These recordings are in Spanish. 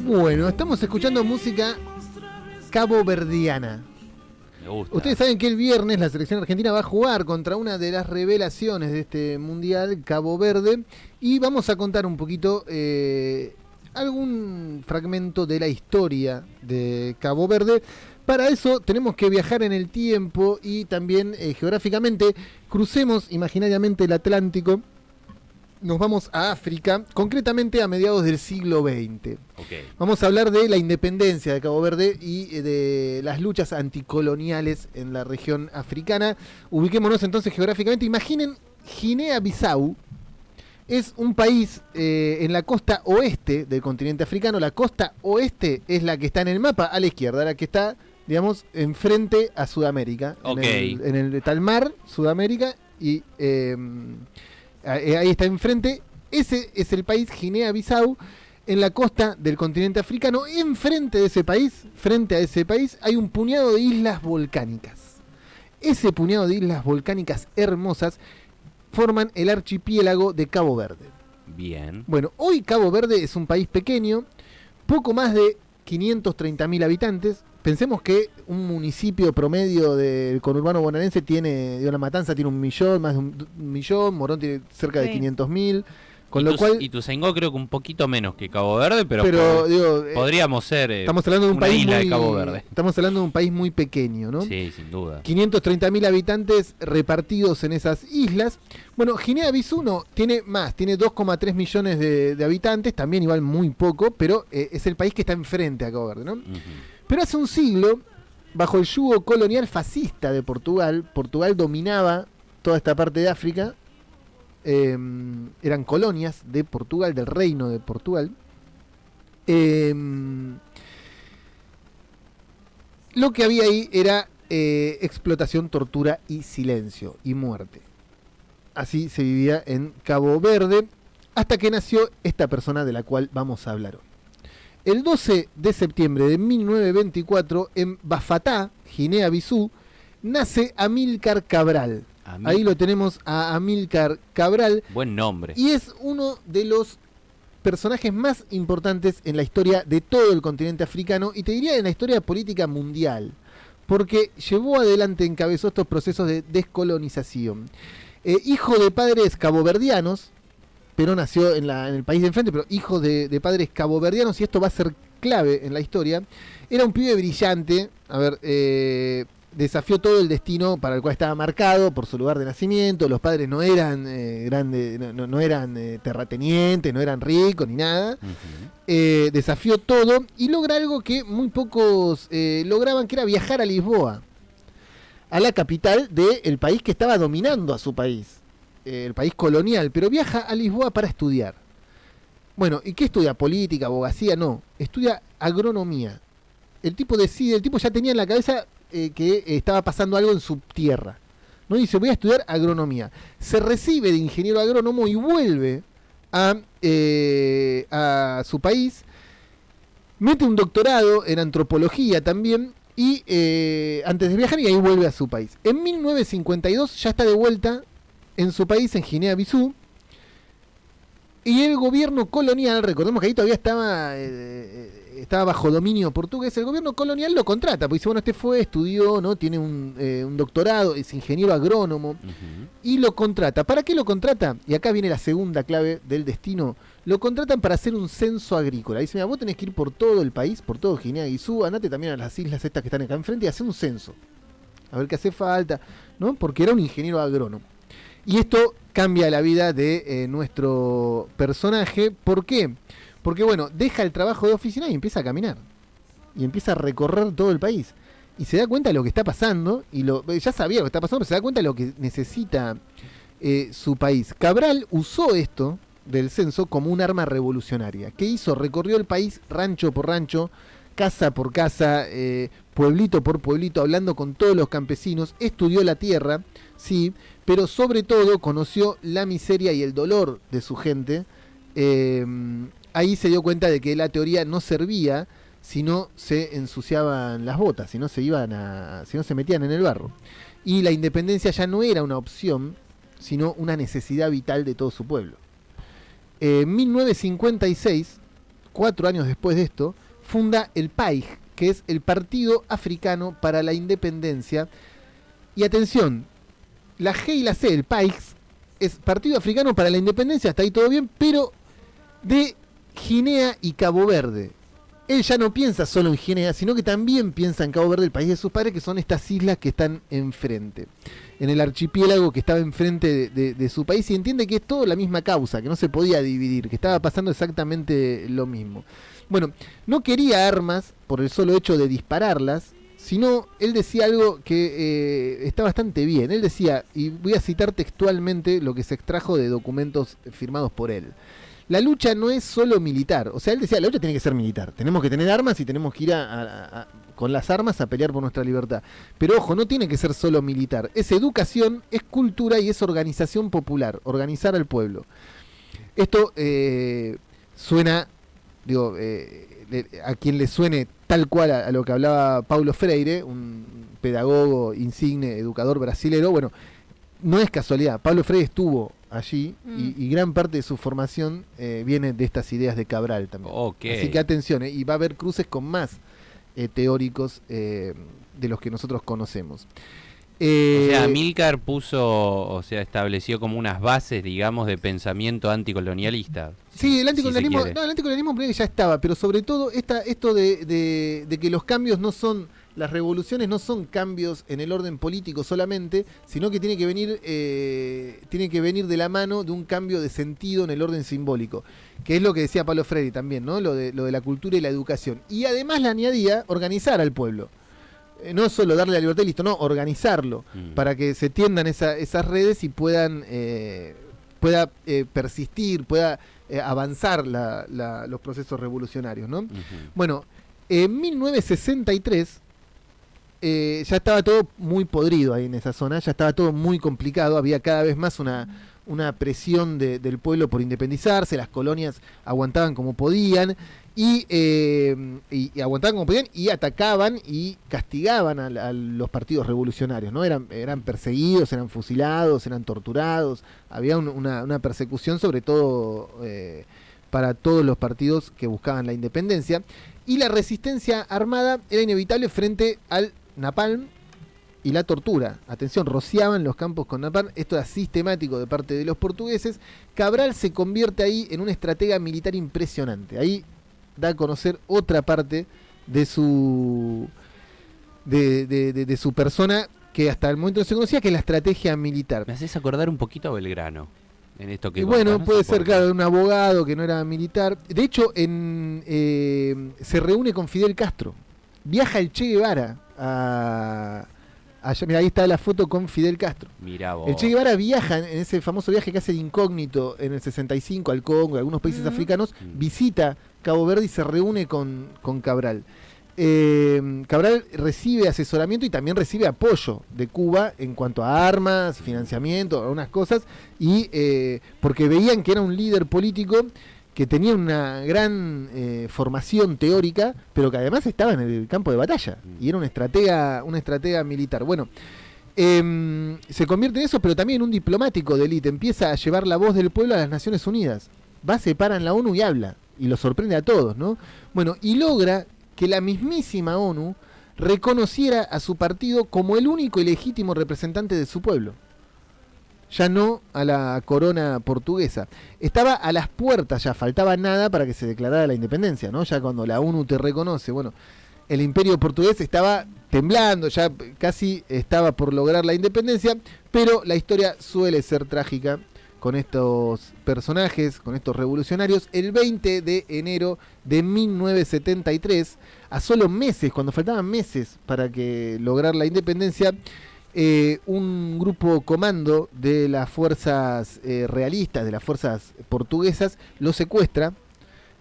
Bueno, estamos escuchando música caboverdiana. Me gusta. Ustedes saben que el viernes la selección argentina va a jugar contra una de las revelaciones de este mundial, Cabo Verde, y vamos a contar un poquito algún fragmento de la historia de Cabo Verde. Para eso tenemos que viajar en el tiempo y también geográficamente. Crucemos imaginariamente el Atlántico. Nos vamos a África, concretamente a mediados del siglo XX. Okay. Vamos a hablar de la independencia de Cabo Verde y de las luchas anticoloniales en la región africana. Ubiquémonos entonces geográficamente. Imaginen Guinea-Bissau. Es un país en la costa oeste del continente africano. La costa oeste es la que está en el mapa a la izquierda, la que está, digamos, enfrente a Sudamérica. Okay. En el tal mar, Sudamérica, y ahí está enfrente. Ese es el país Guinea-Bissau, en la costa del continente africano. Enfrente de ese país, frente a ese país, hay un puñado de islas volcánicas. Ese puñado de islas volcánicas hermosas forman el archipiélago de Cabo Verde. Bien. Bueno, hoy Cabo Verde es un país pequeño, poco más de 530.000 habitantes. Pensemos que un municipio promedio del conurbano bonaerense tiene, La Matanza tiene 1 millón, más de 1 millón, Morón tiene cerca de 500.000. Con lo cual, Ituzaingó creo que un poquito menos que Cabo Verde, pero digo, podríamos ser estamos hablando de un una país isla muy, de Cabo Verde. Estamos hablando de un país muy pequeño, ¿no? Sí, sin duda. 530.000 habitantes repartidos en esas islas. Bueno, Guinea-Bissau no, tiene más, tiene 2,3 millones de habitantes, también igual muy poco, pero es el país que está enfrente a Cabo Verde, ¿no? Uh-huh. Pero hace un siglo, bajo el yugo colonial fascista de Portugal, Portugal dominaba toda esta parte de África. Eran colonias de Portugal, del reino de Portugal. Lo que había ahí era explotación, tortura y silencio y muerte. Así se vivía en Cabo Verde, hasta que nació esta persona de la cual vamos a hablar hoy. El 12 de septiembre de 1924, en Bafatá, Guinea-Bissau, nace Amílcar Cabral. Ahí lo tenemos a Amílcar Cabral. Buen nombre. Y es uno de los personajes más importantes en la historia de todo el continente africano, y te diría en la historia política mundial, porque llevó adelante, encabezó estos procesos de descolonización. Hijo de padres caboverdianos, pero nació en el país de enfrente, pero hijo de padres caboverdianos, y esto va a ser clave en la historia. Era un pibe brillante, desafió todo el destino para el cual estaba marcado por su lugar de nacimiento. Los padres no eran grandes, no eran terratenientes, no eran ricos ni nada. Uh-huh. Desafió todo y logra algo que muy pocos lograban, que era viajar a Lisboa, a la capital del país que estaba dominando a su país, el país colonial, pero viaja a Lisboa para estudiar. Bueno, ¿y qué estudia? ¿Política, abogacía? No, estudia agronomía. El tipo ya tenía en la cabeza que estaba pasando algo en su tierra, ¿no? Dice, voy a estudiar agronomía. Se recibe de ingeniero agrónomo y vuelve a su país. Mete un doctorado en antropología también, y antes de viajar, y ahí vuelve a su país. En 1952 ya está de vuelta en su país, en Guinea-Bissau, y el gobierno colonial, recordemos que ahí todavía estaba bajo dominio portugués, el gobierno colonial lo contrata, porque dice, bueno, estudió, ¿no? Tiene un doctorado, es ingeniero agrónomo, uh-huh. Y lo contrata. ¿Para qué lo contrata? Y acá viene la segunda clave del destino. Lo contratan para hacer un censo agrícola. Dice, mira, vos tenés que ir por todo el país, por todo Guinea-Bissau, andate también a las islas estas que están acá enfrente y hacer un censo. A ver qué hace falta, ¿no? Porque era un ingeniero agrónomo. Y esto cambia la vida de nuestro personaje. ¿Por qué? Porque, bueno, deja el trabajo de oficina y empieza a caminar. Y empieza a recorrer todo el país. Y se da cuenta de lo que está pasando. Y ya sabía lo que está pasando, pero se da cuenta de lo que necesita su país. Cabral usó esto del censo como un arma revolucionaria. ¿Qué hizo? Recorrió el país rancho por rancho, casa por casa, pueblito por pueblito, hablando con todos los campesinos. Estudió la tierra, sí, pero sobre todo conoció la miseria y el dolor de su gente. Ahí se dio cuenta de que la teoría no servía si no se ensuciaban las botas, si no se metían en el barro. Y la independencia ya no era una opción, sino una necesidad vital de todo su pueblo. En 1956, 4 años después de esto, funda el PAIG, que es el Partido Africano para la Independencia. Y atención, la G y la C, el PAIG, es Partido Africano para la Independencia, hasta ahí todo bien, pero de Guinea y Cabo Verde. Él ya no piensa solo en Guinea, sino que también piensa en Cabo Verde, el país de sus padres, que son estas islas que están enfrente, en el archipiélago que estaba enfrente de su país, y entiende que es todo la misma causa, que no se podía dividir, que estaba pasando exactamente lo mismo. Bueno, no quería armas por el solo hecho de dispararlas, sino él decía algo que está bastante bien. Él decía, y voy a citar textualmente lo que se extrajo de documentos firmados por él: la lucha no es solo militar. O sea, él decía, la lucha tiene que ser militar. Tenemos que tener armas y tenemos que ir con las armas a pelear por nuestra libertad. Pero ojo, no tiene que ser solo militar. Es educación, es cultura y es organización popular. Organizar al pueblo. Esto suena, digo, a quien le suene tal cual a lo que hablaba Paulo Freire, un pedagogo insigne, educador brasilero. Bueno, no es casualidad. Paulo Freire estuvo allí y gran parte de su formación viene de estas ideas de Cabral también. Okay. Así que atención, y va a haber cruces con más teóricos de los que nosotros conocemos. O sea, Amílcar estableció como unas bases, digamos, de pensamiento anticolonialista. Sí, el anticolonialismo, el anticolonialismo ya estaba, pero sobre todo esto de que los cambios no son, las revoluciones no son cambios en el orden político solamente, sino que tiene que venir de la mano de un cambio de sentido en el orden simbólico, que es lo que decía Paulo Freire también, ¿no? Lo de la cultura y la educación. Y además le añadía organizar al pueblo. No solo darle la libertad y listo, no, organizarlo para que se tiendan esas redes y pueda persistir, pueda avanzar los procesos revolucionarios, ¿no? Bueno, en 1963 ya estaba todo muy podrido ahí en esa zona, ya estaba todo muy complicado, había cada vez más una presión del pueblo por independizarse, las colonias aguantaban como podían, y aguantaban como podían y atacaban y castigaban a los partidos revolucionarios, ¿no? Eran perseguidos, eran fusilados, eran torturados, había una persecución sobre todo para todos los partidos que buscaban la independencia, y la resistencia armada era inevitable frente al napalm y la tortura. Atención, rociaban los campos con napalm, esto era sistemático de parte de los portugueses. Cabral se convierte ahí en un estratega militar impresionante. Ahí da a conocer otra parte de su persona que hasta el momento no se conocía, que es la estrategia militar. Me haces acordar un poquito a Belgrano en esto que bueno, puede ser, claro, un abogado que no era militar. De hecho, se reúne con Fidel Castro. Viaja el Che Guevara allá, mira, ahí está la foto con Fidel Castro. Mirá vos. El Che Guevara viaja en ese famoso viaje que hace de incógnito en el 65 al Congo, a algunos países africanos, visita Cabo Verde y se reúne con Cabral. Cabral recibe asesoramiento y también recibe apoyo de Cuba en cuanto a armas, financiamiento, algunas cosas, y porque veían que era un líder político que tenía una gran formación teórica, pero que además estaba en el campo de batalla y era un estratega militar. Bueno, se convierte en eso, pero también en un diplomático de élite. Empieza a llevar la voz del pueblo a las Naciones Unidas. Se para en la ONU y habla, y lo sorprende a todos, ¿no? Bueno, y logra que la mismísima ONU reconociera a su partido como el único y legítimo representante de su pueblo. Ya no a la corona portuguesa. Estaba a las puertas, ya faltaba nada para que se declarara la independencia, ¿no? Ya cuando la ONU te reconoce, bueno, el imperio portugués estaba temblando, ya casi estaba por lograr la independencia, pero la historia suele ser trágica con estos personajes, con estos revolucionarios. El 20 de enero de 1973, a solo meses, cuando faltaban meses para que lograr la independencia, un grupo comando de las fuerzas realistas, de las fuerzas portuguesas, lo secuestra.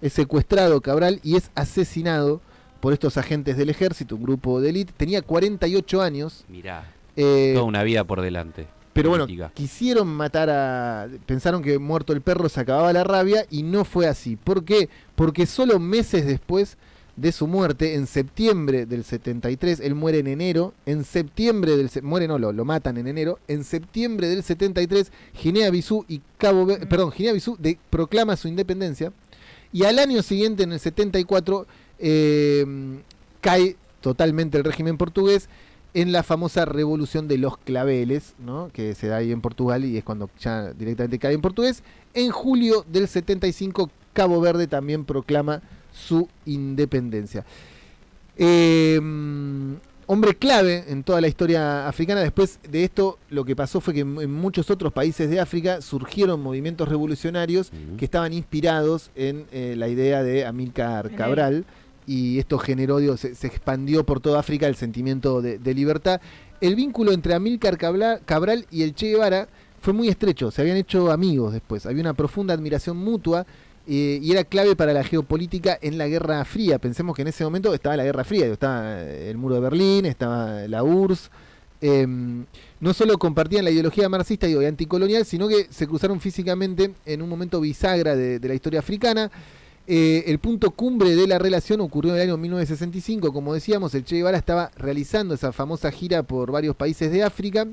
Es secuestrado Cabral y es asesinado por estos agentes del ejército, un grupo de élite. Tenía 48 años. Mirá, toda una vida por delante. Pero bueno, quisieron matar pensaron que muerto el perro se acababa la rabia, y no fue así. ¿Por qué? Porque solo meses después de su muerte, en septiembre del 73, él muere en enero, lo matan en enero, en septiembre del 73, Guinea-Bissau proclama su independencia, y al año siguiente, en el 74, cae totalmente el régimen portugués en la famosa Revolución de los Claveles, ¿no? Que se da ahí en Portugal y es cuando ya directamente cae en portugués. En julio del 75, Cabo Verde también proclama su independencia. Hombre clave en toda la historia africana. Después de esto, lo que pasó fue que en muchos otros países de África surgieron movimientos revolucionarios que estaban inspirados en la idea de Amílcar Cabral, y esto generó, se expandió por toda África el sentimiento de libertad. El vínculo entre Amílcar Cabral y el Che Guevara fue muy estrecho, se habían hecho amigos después, había una profunda admiración mutua. Y era clave para la geopolítica en la Guerra Fría. Pensemos que en ese momento estaba la Guerra Fría, estaba el muro de Berlín, estaba la URSS. No solo compartían la ideología marxista y anticolonial, sino que se cruzaron físicamente en un momento bisagra de la historia africana. El punto cumbre de la relación ocurrió en el año 1965. Como decíamos, el Che Guevara estaba realizando esa famosa gira por varios países de África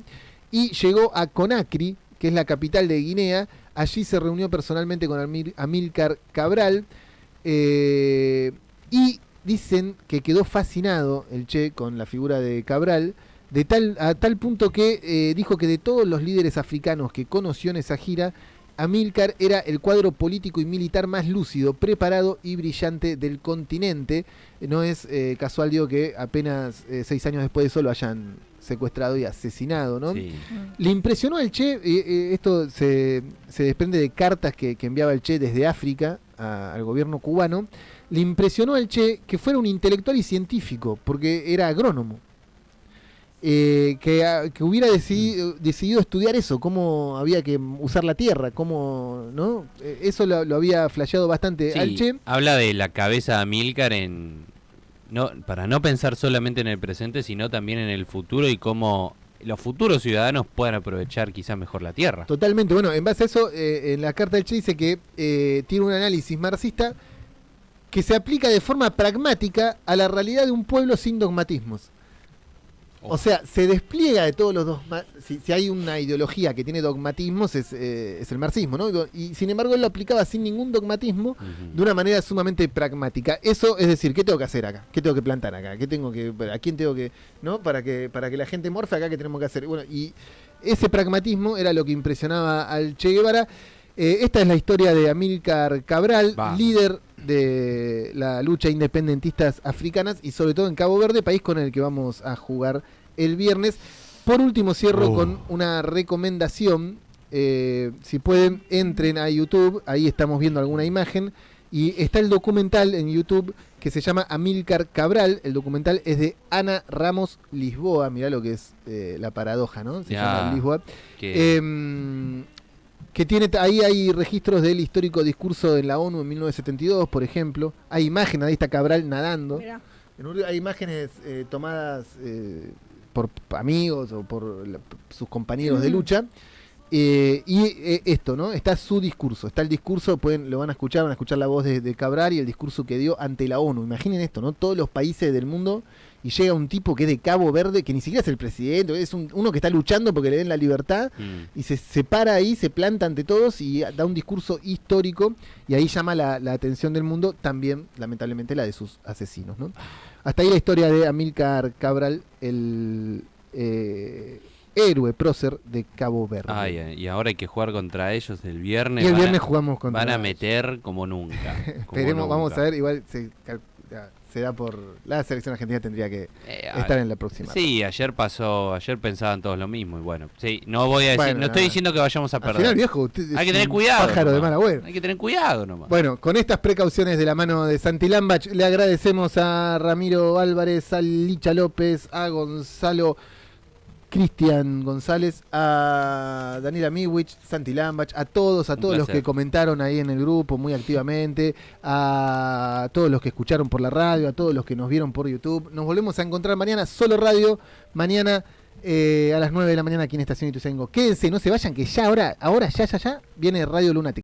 y llegó a Conakry, que es la capital de Guinea. Allí se reunió personalmente con Amílcar Cabral y dicen que quedó fascinado el Che con la figura de Cabral, a tal punto que dijo que de todos los líderes africanos que conoció en esa gira, Amílcar era el cuadro político y militar más lúcido, preparado y brillante del continente. No es casual, digo, que apenas 6 años después de eso lo hayan secuestrado y asesinado, ¿no? Sí. Le impresionó al Che, esto se desprende de cartas que enviaba el Che desde África al gobierno cubano. Le impresionó al Che que fuera un intelectual y científico, porque era agrónomo. Que hubiera decidido estudiar eso, cómo había que usar la tierra, cómo, ¿no? Eso lo había flasheado bastante al Che. Habla de la cabeza de Amílcar para no pensar solamente en el presente, sino también en el futuro y cómo los futuros ciudadanos puedan aprovechar quizá mejor la tierra. Totalmente. Bueno, en base a eso, en la carta del Che dice que tiene un análisis marxista que se aplica de forma pragmática a la realidad de un pueblo sin dogmatismos. O sea, se despliega de todos los dogmatismos. Si hay una ideología que tiene dogmatismos, es el marxismo, ¿no? Y sin embargo, él lo aplicaba sin ningún dogmatismo, de una manera sumamente pragmática. Eso es decir, ¿qué tengo que hacer acá? ¿Qué tengo que plantar acá? ¿A quién tengo que, ¿no? Para que la gente morfe acá, ¿qué tenemos que hacer? Bueno, y ese pragmatismo era lo que impresionaba al Che Guevara. Esta es la historia de Amílcar Cabral, líder de la lucha independentistas africanas y sobre todo en Cabo Verde, país con el que vamos a jugar el viernes. Por último, cierro con una recomendación. Si pueden, entren a YouTube, ahí estamos viendo alguna imagen y está el documental en YouTube que se llama Amílcar Cabral. El documental es de Ana Ramos Lisboa. Mirá lo que es la paradoja, ¿no? Se llama Lisboa. Que tiene, ahí hay registros del histórico discurso en la ONU en 1972, por ejemplo. Hay imágenes, ahí está Cabral nadando. Hay imágenes tomadas por amigos o por sus compañeros de lucha. Esto, ¿no? Está su discurso, está el discurso, lo van a escuchar la voz de Cabral y el discurso que dio ante la ONU. Imaginen esto, ¿no? Todos los países del mundo y llega un tipo que es de Cabo Verde, que ni siquiera es el presidente, es uno que está luchando porque le den la libertad y se para ahí, se planta ante todos y da un discurso histórico y ahí llama la atención del mundo, también lamentablemente la de sus asesinos, ¿no? Hasta ahí la historia de Amílcar Cabral, el héroe prócer de Cabo Verde. Y ahora hay que jugar contra ellos el viernes. Y el viernes jugamos contra ellos. Van a meter como nunca. Esperemos, vamos a ver, igual se da por... La selección argentina tendría que estar en la próxima. Sí, ayer pensaban todos lo mismo y bueno, sí, no voy a decir, no estoy diciendo que vayamos a perder. Al final, viejo, hay que tener cuidado. Pájaro de mal agüero. Hay que tener cuidado nomás. Bueno, con estas precauciones de la mano de Santi Lambach, le agradecemos a Ramiro Álvarez, a Licha López, a Gonzalo Cristian González, a Daniela Miwich, Santi Lambach, a todos los que comentaron ahí en el grupo muy activamente, a todos los que escucharon por la radio, a todos los que nos vieron por YouTube. Nos volvemos a encontrar mañana, solo radio, mañana a las 9 de la mañana aquí en Estación Ituzaingó. Quédense, no se vayan, que ya ahora ya viene Radio Lunática.